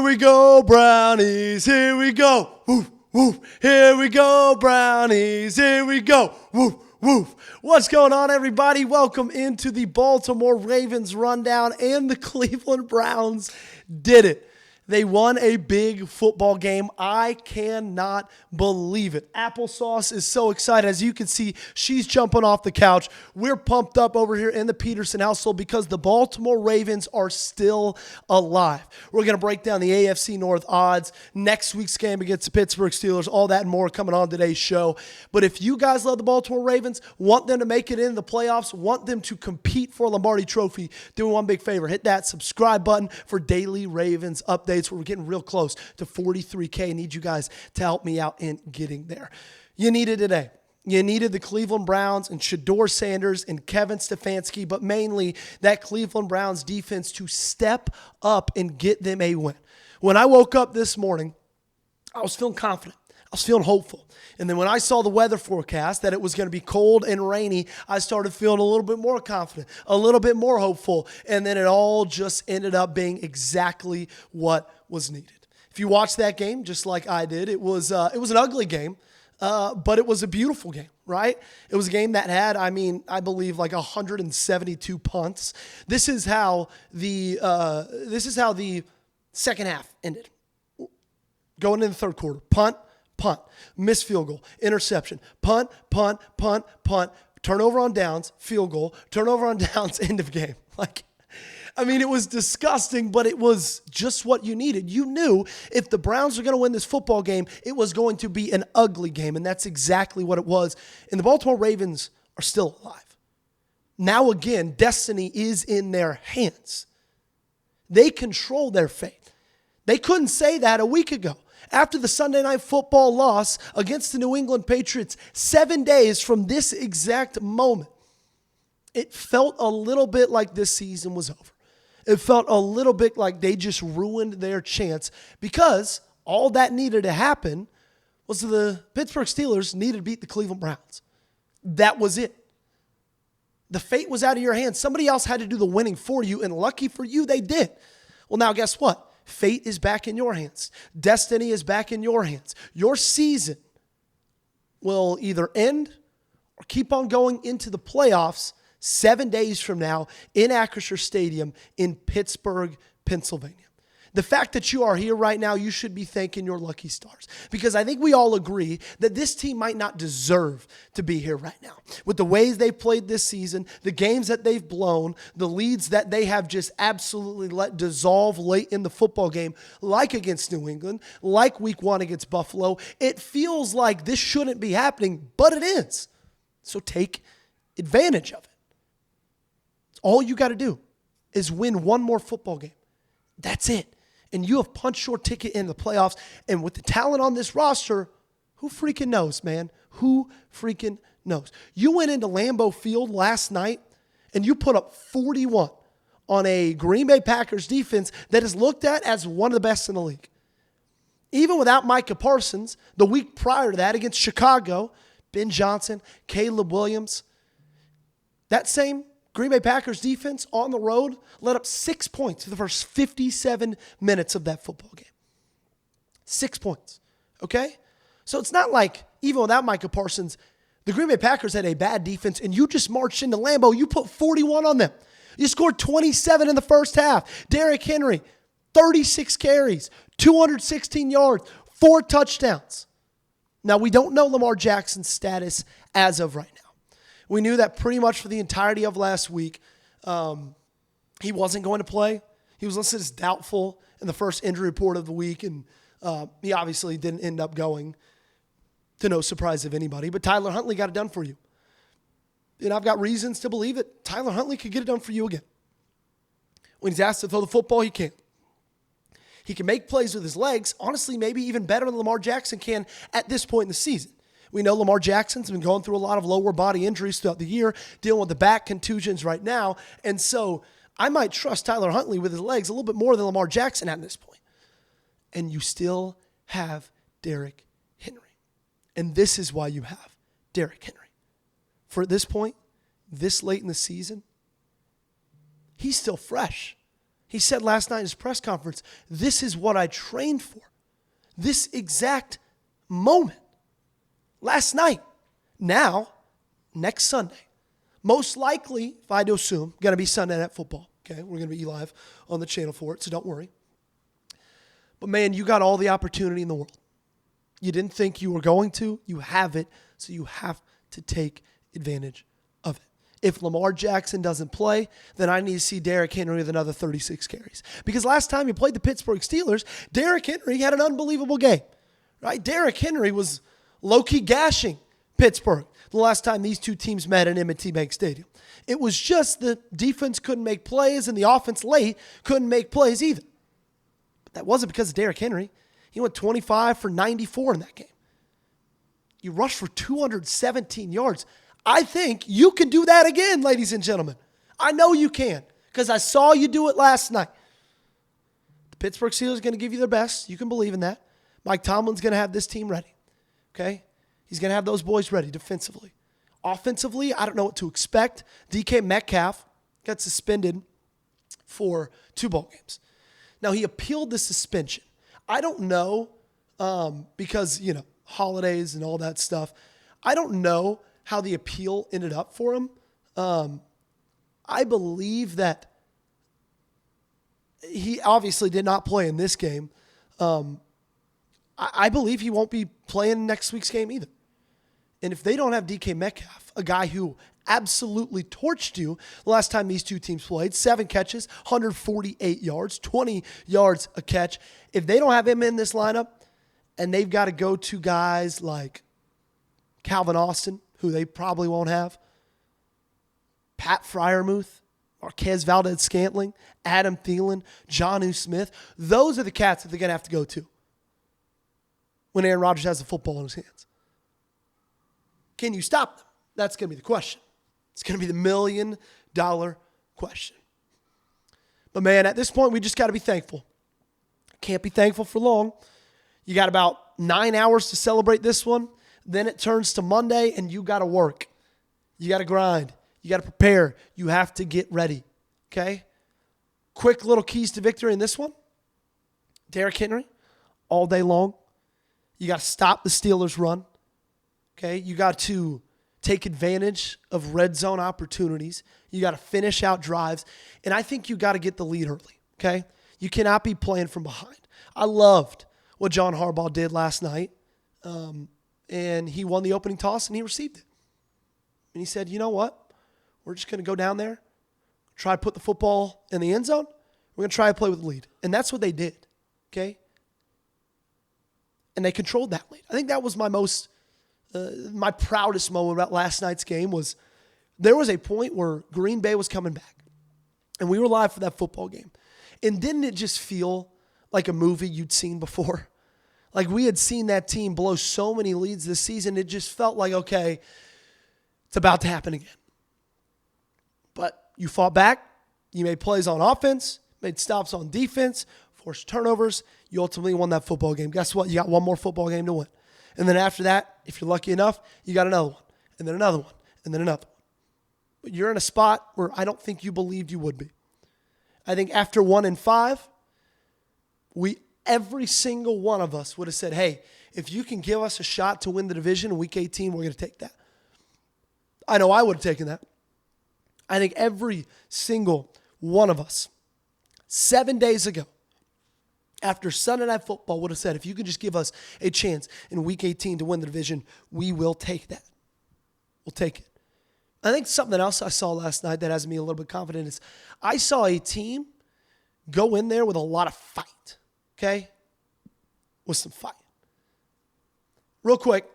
we go, Brownies. Here we go. Woof, woof. Here we go, Brownies. Here we go. Woof, woof. What's going on, everybody? Welcome into the Baltimore Ravens rundown, and the Cleveland Browns did it. They won a big football game. I cannot believe it. Applesauce is so excited. As you can see, she's jumping off the couch. We're pumped up over here in the Petersen household because the Baltimore Ravens are still alive. We're going to break down the AFC North odds, next week's game against the Pittsburgh Steelers, all that and more coming on today's show. But if you guys love the Baltimore Ravens, want them to make it in the playoffs, want them to compete for a Lombardi Trophy, do one big favor. Hit that subscribe button for daily Ravens updates. Where we're getting real close to 43K. I need you guys to help me out in getting there. You need it today. You needed the Cleveland Browns and Shedeur Sanders and Kevin Stefanski, but mainly that Cleveland Browns defense to step up and get them a win. When I woke up this morning, I was feeling confident. I was feeling hopeful. And then when I saw the weather forecast that it was going to be cold and rainy, I started feeling a little bit more confident, a little bit more hopeful. And then it all just ended up being exactly what was needed. If you watched that game, just like I did, it was an ugly game, but it was a beautiful game, right? It was a game that had, I believe like 172 punts. This is how the second half ended. Going into the third quarter, punt, missed field goal, interception, punt, turnover on downs, field goal, turnover on downs, end of game. It was disgusting, but it was just what you needed. You knew if the Browns were going to win this football game, it was going to be an ugly game, and that's exactly what it was. And the Baltimore Ravens are still alive. Now again, destiny is in their hands. They control their fate. They couldn't say that a week ago. After the Sunday Night Football loss against the New England Patriots, 7 days from this exact moment, it felt a little bit like this season was over. It felt a little bit like they just ruined their chance because all that needed to happen was the Pittsburgh Steelers needed to beat the Cleveland Browns. That was it. The fate was out of your hands. Somebody else had to do the winning for you, and lucky for you, they did. Well, now guess what? Fate is back in your hands. Destiny is back in your hands. Your season will either end or keep on going into the playoffs 7 days from now in Acrisure Stadium in Pittsburgh, Pennsylvania. The fact that you are here right now, you should be thanking your lucky stars, because I think we all agree that this team might not deserve to be here right now. With the ways they've played this season, the games that they've blown, the leads that they have just absolutely let dissolve late in the football game, like against New England, like week 1 against Buffalo, it feels like this shouldn't be happening, but it is. So take advantage of it. All you got to do is win one more football game. That's it. And you have punched your ticket in the playoffs. And with the talent on this roster, who freaking knows, man? Who freaking knows? You went into Lambeau Field last night and you put up 41 on a Green Bay Packers defense that is looked at as one of the best in the league. Even without Micah Parsons, the week prior to that against Chicago, Ben Johnson, Caleb Williams, that same Green Bay Packers defense on the road let up 6 points for the first 57 minutes of that football game. 6 points, okay? So it's not like, even without Micah Parsons, the Green Bay Packers had a bad defense and you just marched into Lambeau, you put 41 on them. You scored 27 in the first half. Derrick Henry, 36 carries, 216 yards, 4 touchdowns. Now, we don't know Lamar Jackson's status as of right now. We knew that pretty much for the entirety of last week. He wasn't going to play. He was listed as doubtful in the first injury report of the week, and he obviously didn't end up going, to no surprise of anybody. But Tyler Huntley got it done for you. And I've got reasons to believe that Tyler Huntley could get it done for you again. When he's asked to throw the football, he can. He can make plays with his legs, honestly, maybe even better than Lamar Jackson can at this point in the season. We know Lamar Jackson's been going through a lot of lower body injuries throughout the year, dealing with the back contusions right now. And so I might trust Tyler Huntley with his legs a little bit more than Lamar Jackson at this point. And you still have Derrick Henry. And this is why you have Derrick Henry. For at this point, this late in the season, he's still fresh. He said last night in his press conference, this is what I trained for. This exact moment. Last night. Now, next Sunday. Most likely, if I had to assume, going to be Sunday Night Football. Okay, we're going to be live on the channel for it, so don't worry. But man, you got all the opportunity in the world. You didn't think you were going to. You have it, so you have to take advantage of it. If Lamar Jackson doesn't play, then I need to see Derrick Henry with another 36 carries. Because last time he played the Pittsburgh Steelers, Derrick Henry had an unbelievable game. Right? Derrick Henry was low-key gashing Pittsburgh the last time these two teams met in M&T Bank Stadium. It was just the defense couldn't make plays and the offense late couldn't make plays either. But that wasn't because of Derrick Henry. He went 25 for 94 in that game. You rushed for 217 yards. I think you can do that again, ladies and gentlemen. I know you can because I saw you do it last night. The Pittsburgh Steelers are going to give you their best. You can believe in that. Mike Tomlin's going to have this team ready. Okay? He's going to have those boys ready defensively. Offensively, I don't know what to expect. DK Metcalf got suspended for 2 bowl games. Now, he appealed the suspension. I don't know because, holidays and all that stuff. I don't know how the appeal ended up for him. I believe that he obviously did not play in this game. I believe he won't be playing next week's game either. And if they don't have DK Metcalf, a guy who absolutely torched you the last time these two teams played, 7 catches, 148 yards, 20 yards a catch. If they don't have him in this lineup and they've got to go to guys like Calvin Austin, who they probably won't have, Pat Freiermuth, Marquez Valdez-Scantling, Adam Thielen, Jonnu Smith, those are the cats that they're going to have to go to when Aaron Rodgers has the football in his hands. Can you stop them? That's going to be the question. It's going to be the $1 million question. But man, at this point, we just got to be thankful. Can't be thankful for long. You got about 9 hours to celebrate this one. Then it turns to Monday, and you got to work. You got to grind. You got to prepare. You have to get ready. Okay? Quick little keys to victory in this one. Derrick Henry, all day long. You got to stop the Steelers' run. Okay? You got to take advantage of red zone opportunities. You got to finish out drives. And I think you got to get the lead early. Okay? You cannot be playing from behind. I loved what John Harbaugh did last night. And he won the opening toss and he received it. And he said, you know what? We're just going to go down there, try to put the football in the end zone. We're going to try to play with the lead. And that's what they did. Okay? And they controlled that lead. I think that was my proudest moment about last night's game was there was a point where Green Bay was coming back. And we were live for that football game. And didn't it just feel like a movie you'd seen before? Like we had seen that team blow so many leads this season, it just felt like, okay, it's about to happen again. But you fought back. You made plays on offense, made stops on defense, forced turnovers. You ultimately won that football game. Guess what? You got one more football game to win. And then after that, if you're lucky enough, you got another one, and then another one, and then another one. But you're in a spot where I don't think you believed you would be. I think after 1-5, every single one of us would have said, hey, if you can give us a shot to win the division in Week 18, we're going to take that. I know I would have taken that. I think every single one of us, 7 days ago, after Sunday Night Football, would have said, if you can just give us a chance in Week 18 to win the division, we will take that. We'll take it. I think something else I saw last night that has me a little bit confident is I saw a team go in there with a lot of fight, okay? With some fight. Real quick,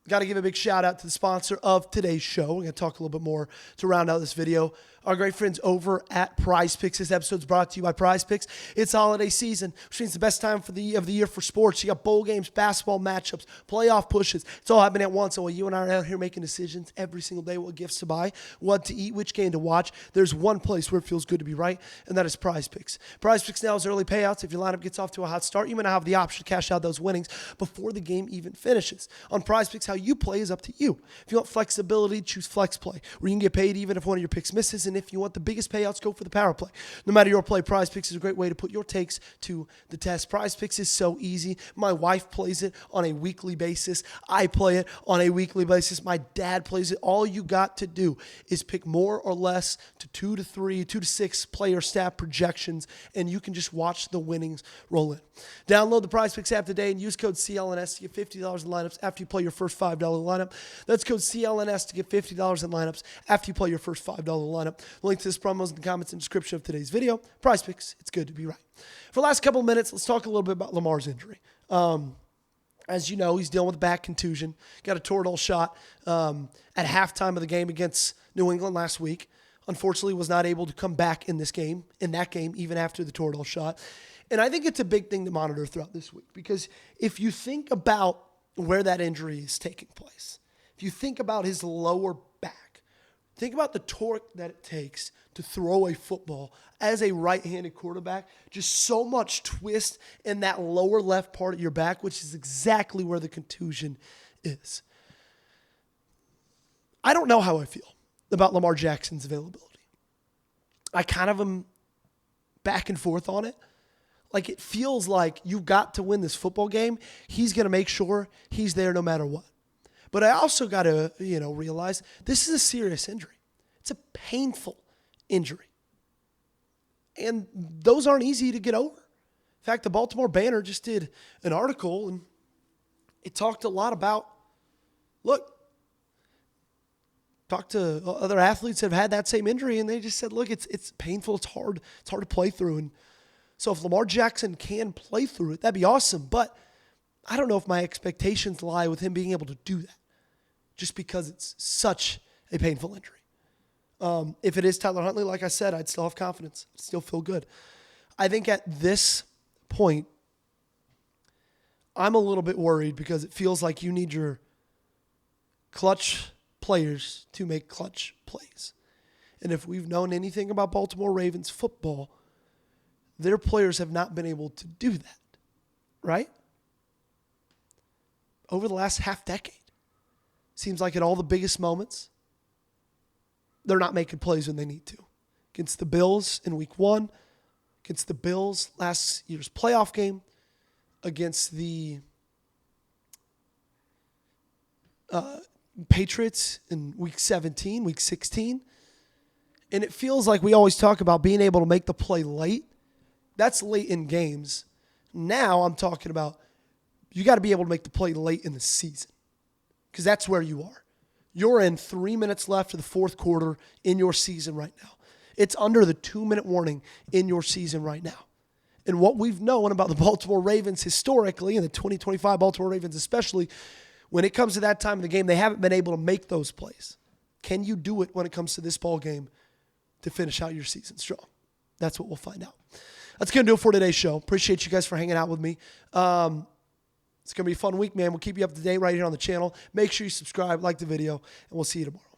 got to give a big shout out to the sponsor of today's show. We're going to talk a little bit more to round out this video. Our great friends over at Prize Picks. This episode's brought to you by Prize Picks. It's holiday season, which means the best time of the year for sports. You got bowl games, basketball matchups, playoff pushes. It's all happening at once. So while you and I are out here making decisions every single day, what gifts to buy, what to eat, which game to watch, there's one place where it feels good to be right, and that is Prize Picks. Prize Picks now is early payouts. If your lineup gets off to a hot start, you may not have the option to cash out those winnings before the game even finishes. On Prize Picks, how you play is up to you. If you want flexibility, choose Flex Play, where you can get paid even if one of your picks misses. And if you want the biggest payouts, go for the power play. No matter your play, Prize Picks is a great way to put your takes to the test. Prize Picks is so easy. My wife plays it on a weekly basis. I play it on a weekly basis. My dad plays it. All you got to do is pick more or less to 2 to 3, 2 to 6 player stat projections, and you can just watch the winnings roll in. Download the Prize Picks app today and use code CLNS to get $50 in lineups after you play your first $5 lineup. That's code CLNS to get $50 in lineups after you play your first $5 lineup. The link to this promo is in the comments and description of today's video. Prize Picks, it's good to be right. For the last couple of minutes, let's talk a little bit about Lamar's injury. As you know, he's dealing with a back contusion. Got a Toradol shot at halftime of the game against New England last week. Unfortunately, was not able to come back in that game, even after the Toradol shot. And I think it's a big thing to monitor throughout this week, because if you think about where that injury is taking place, if you think about his lower back, think about the torque that it takes to throw a football as a right-handed quarterback, just so much twist in that lower left part of your back, which is exactly where the contusion is. I don't know how I feel about Lamar Jackson's availability. I kind of am back and forth on it. Like, it feels like you've got to win this football game. He's going to make sure he's there no matter what. But I also got to, realize this is a serious injury. It's a painful injury. And those aren't easy to get over. In fact, the Baltimore Banner just did an article, and it talked a lot about, talked to other athletes that have had that same injury, and they just said, it's painful, it's hard to play through. And so if Lamar Jackson can play through it, that'd be awesome. But I don't know if my expectations lie with him being able to do that, just because it's such a painful injury. If it is Tyler Huntley, like I said, I'd still have confidence. I'd still feel good. I think at this point, I'm a little bit worried because it feels like you need your clutch players to make clutch plays. And if we've known anything about Baltimore Ravens football, their players have not been able to do that, right? Over the last half decade. Seems like at all the biggest moments, they're not making plays when they need to. Against the Bills in week 1, against the Bills last year's playoff game, against the Patriots in week 17, week 16. And it feels like we always talk about being able to make the play late. That's late in games. Now I'm talking about you got to be able to make the play late in the season, because that's where you are. You're in 3 minutes left of the fourth quarter in your season right now. It's under the 2-minute warning in your season right now. And what we've known about the Baltimore Ravens historically, and the 2025 Baltimore Ravens especially, when it comes to that time of the game, they haven't been able to make those plays. Can you do it when it comes to this ball game to finish out your season strong? That's what we'll find out. That's going to do it for today's show. Appreciate you guys for hanging out with me. It's going to be a fun week, man. We'll keep you up to date right here on the channel. Make sure you subscribe, like the video, and we'll see you tomorrow.